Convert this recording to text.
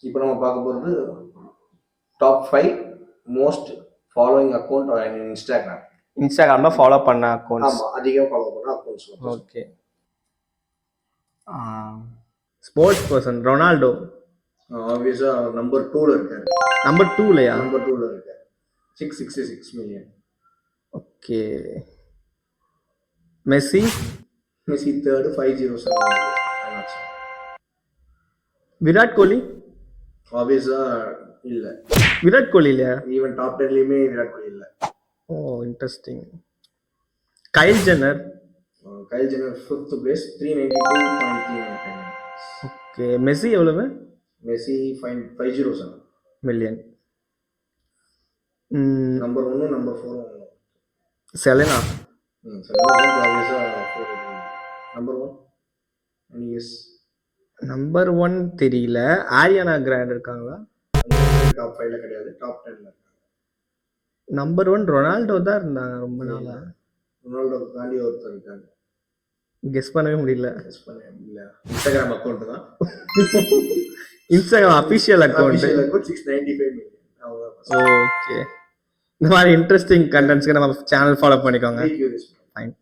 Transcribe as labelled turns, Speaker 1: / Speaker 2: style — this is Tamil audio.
Speaker 1: இப்போ நம்ம பார்க்க போகிறது top 5 most following account on Instagram.
Speaker 2: இன்ஸ்டாகிராம்ல ஃபாலோ பண்ண அக்கௌண்ட்ஸ்.
Speaker 1: ஆமாம், அதிகம் ஃபாலோ பண்ண accounts.
Speaker 2: Okay. Sports person Ronaldo
Speaker 1: ஆப்வியஸாக நம்பர் 2ல இருக்காரு.
Speaker 2: நம்பர் 2லயா?
Speaker 1: நம்பர் 2ல இருக்காரு. 666 million.
Speaker 2: Okay. Messi
Speaker 1: third 507.
Speaker 2: Virat Kohli
Speaker 1: ஆப்வியஸாக இல்லை.
Speaker 2: விராட் கோலி இல்லையா?
Speaker 1: ஈவன் டாப் 10லயுமே விராட் கோலி இல்லை.
Speaker 2: Oh interesting. Kylie Jenner
Speaker 1: 5th place 392.3.
Speaker 2: Okay. Messi எவ்வளவு?
Speaker 1: Messi 507
Speaker 2: million.
Speaker 1: Number 1 number 4
Speaker 2: செலனா
Speaker 1: number 1. S
Speaker 2: number 1 தெரியல. ஆரியானா கிராண்ட் இருக்காங்களா?
Speaker 1: டாப் 5ல கிடையாது, டாப் 10ல இருக்காங்க.
Speaker 2: நம்பர் 1 ரொனால்டோ தான் இருந்தாங்க ரொம்ப நாளா.
Speaker 1: ரொனால்டோ தாண்டி ஒருத்தர் இருக்காங்க.
Speaker 2: கெஸ் பண்ணவே முடியல.
Speaker 1: இன்ஸ்டாகிராம் அக்கௌண்ட் தான்.
Speaker 2: Instagram official account
Speaker 1: 695 million.
Speaker 2: Okay. இந்த மாதிரி இன்ட்ரெஸ்டிங் கண்டென்ட்ஸ்க்கு நம்ம சேனல் ஃபாலோ பண்ணிக்கோங்க.
Speaker 1: Thank you.
Speaker 2: ஃபைன்.